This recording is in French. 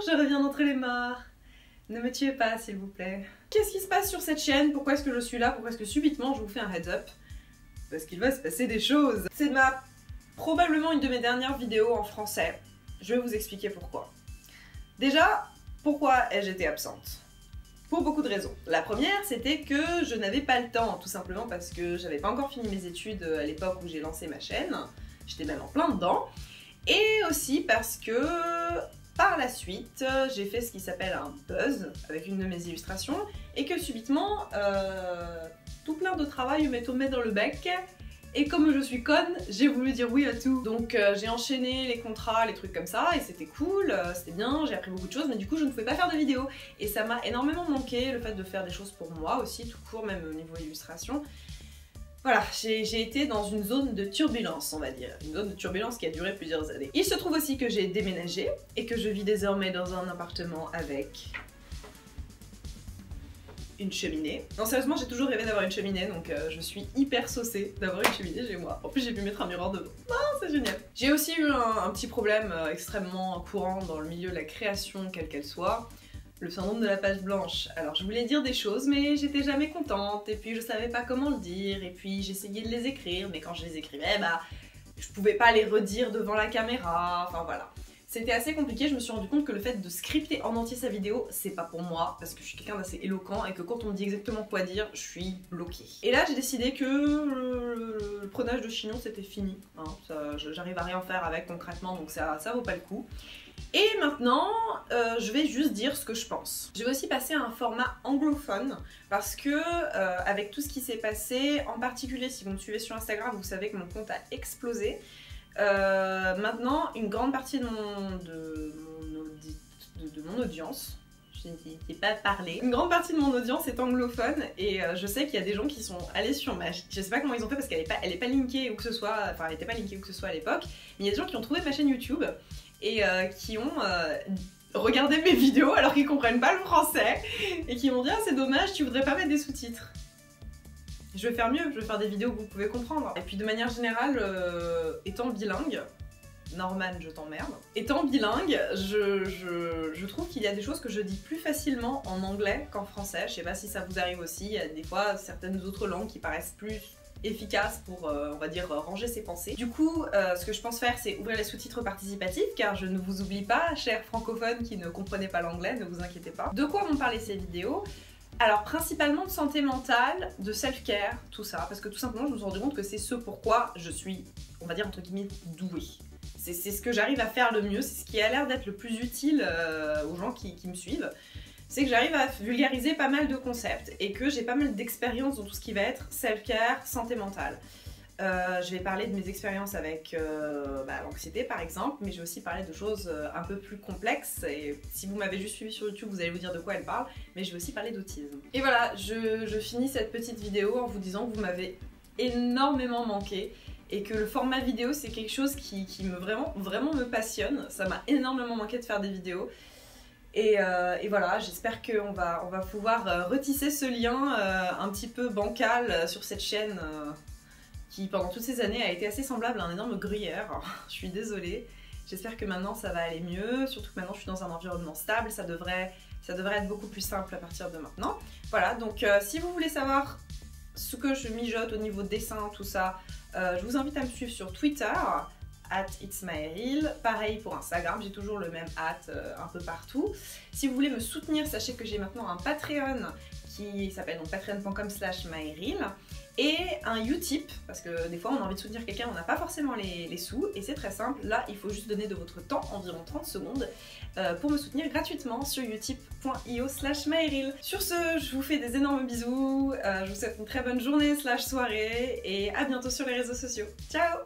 je reviens d'entre les morts. Ne me tuez pas, s'il vous plaît. Qu'est-ce qui se passe sur cette chaîne? Pourquoi est-ce que je suis là? Pourquoi est-ce que subitement je vous fais un heads up? Parce qu'il va se passer des choses. C'est probablement une de mes dernières vidéos en français. Je vais vous expliquer pourquoi. Déjà, pourquoi ai-je été absente? Pour beaucoup de raisons. La première, c'était que je n'avais pas le temps, tout simplement parce que j'avais pas encore fini mes études à l'époque où j'ai lancé ma chaîne. J'étais même en plein dedans. Et aussi parce que par la suite, j'ai fait ce qui s'appelle un buzz avec une de mes illustrations et que subitement, tout plein de travail m'est tombé dans le bec. Et comme je suis conne, j'ai voulu dire oui à tout. Donc j'ai enchaîné les contrats, les trucs comme ça, et c'était cool, c'était bien, j'ai appris beaucoup de choses, mais du coup je ne pouvais pas faire de vidéos. Et ça m'a énormément manqué, le fait de faire des choses pour moi aussi, tout court, même au niveau illustration. Voilà, j'ai été dans une zone de turbulence, on va dire. Une zone de turbulence qui a duré plusieurs années. Il se trouve aussi que j'ai déménagé, et que je vis désormais dans un appartement avec une cheminée. Non, sérieusement, j'ai toujours rêvé d'avoir une cheminée, donc je suis hyper saucée d'avoir une cheminée chez moi. En plus, j'ai pu mettre un miroir dedans. Ah, c'est génial. J'ai aussi eu un petit problème extrêmement courant dans le milieu de la création, quelle qu'elle soit. Le syndrome de la page blanche. Alors, je voulais dire des choses, mais j'étais jamais contente, et puis je savais pas comment le dire, et puis j'essayais de les écrire, mais quand je les écrivais, bah, je pouvais pas les redire devant la caméra, enfin voilà. C'était assez compliqué, je me suis rendu compte que le fait de scripter en entier sa vidéo, c'est pas pour moi, parce que je suis quelqu'un d'assez éloquent et que quand on me dit exactement quoi dire, je suis bloquée. Et là, j'ai décidé que le prenage de chignon, c'était fini. Hein, j'arrive à rien faire avec concrètement, donc ça vaut pas le coup. Et maintenant, je vais juste dire ce que je pense. Je vais aussi passer à un format anglophone, parce que avec tout ce qui s'est passé, en particulier si vous me suivez sur Instagram, vous savez que mon compte a explosé. Maintenant, une grande partie de mon audience, je n'ai pas parlé, une grande partie de mon audience est anglophone et je sais qu'il y a des gens qui sont allés sur ma chaîne, je sais pas comment ils ont fait parce qu'elle est pas linkée ou que ce soit, enfin elle était pas linkée ou que ce soit à l'époque, mais il y a des gens qui ont trouvé ma chaîne YouTube et qui ont regardé mes vidéos alors qu'ils comprennent pas le français et qui m'ont dit ah c'est dommage, tu voudrais pas mettre des sous-titres. Je vais faire mieux, je vais faire des vidéos que vous pouvez comprendre. Et puis de manière générale, étant bilingue, Norman je t'emmerde, étant bilingue, je trouve qu'il y a des choses que je dis plus facilement en anglais qu'en français. Je sais pas si ça vous arrive aussi, il y a des fois certaines autres langues qui paraissent plus efficaces pour, on va dire, ranger ses pensées. Du coup, ce que je pense faire, c'est ouvrir les sous-titres participatifs, car je ne vous oublie pas, chers francophones qui ne comprenaient pas l'anglais, ne vous inquiétez pas. De quoi vont parler ces vidéos? Alors principalement de santé mentale, de self-care, tout ça, parce que tout simplement je me suis rendu compte que c'est ce pourquoi je suis, on va dire entre guillemets, douée. C'est ce que j'arrive à faire le mieux, c'est ce qui a l'air d'être le plus utile aux gens qui me suivent. C'est que j'arrive à vulgariser pas mal de concepts et que j'ai pas mal d'expérience dans tout ce qui va être self-care, santé mentale. Je vais parler de mes expériences avec l'anxiété par exemple, mais je vais aussi parler de choses un peu plus complexes et si vous m'avez juste suivi sur YouTube vous allez vous dire de quoi elle parle, mais je vais aussi parler d'autisme. Et voilà, je finis cette petite vidéo en vous disant que vous m'avez énormément manqué et que le format vidéo c'est quelque chose qui me vraiment me passionne, ça m'a énormément manqué de faire des vidéos. Et voilà, j'espère qu'on va pouvoir retisser ce lien un petit peu bancal sur cette chaîne qui pendant toutes ces années a été assez semblable à un énorme gruyère. Je suis désolée. J'espère que maintenant ça va aller mieux, surtout que maintenant je suis dans un environnement stable, ça devrait être beaucoup plus simple à partir de maintenant. Voilà, donc si vous voulez savoir ce que je mijote au niveau dessin, tout ça, je vous invite à me suivre sur Twitter, @itsmaeryl, pareil pour Instagram, j'ai toujours le même un peu partout. Si vous voulez me soutenir, sachez que j'ai maintenant un Patreon qui s'appelle donc patreon.com/maeryl et un Utip, parce que des fois on a envie de soutenir quelqu'un, on n'a pas forcément les sous, et c'est très simple, là il faut juste donner de votre temps, environ 30 secondes, pour me soutenir gratuitement sur utip.io/maeryl. Sur ce, je vous fais des énormes bisous, je vous souhaite une très bonne journée/soirée, et à bientôt sur les réseaux sociaux. Ciao!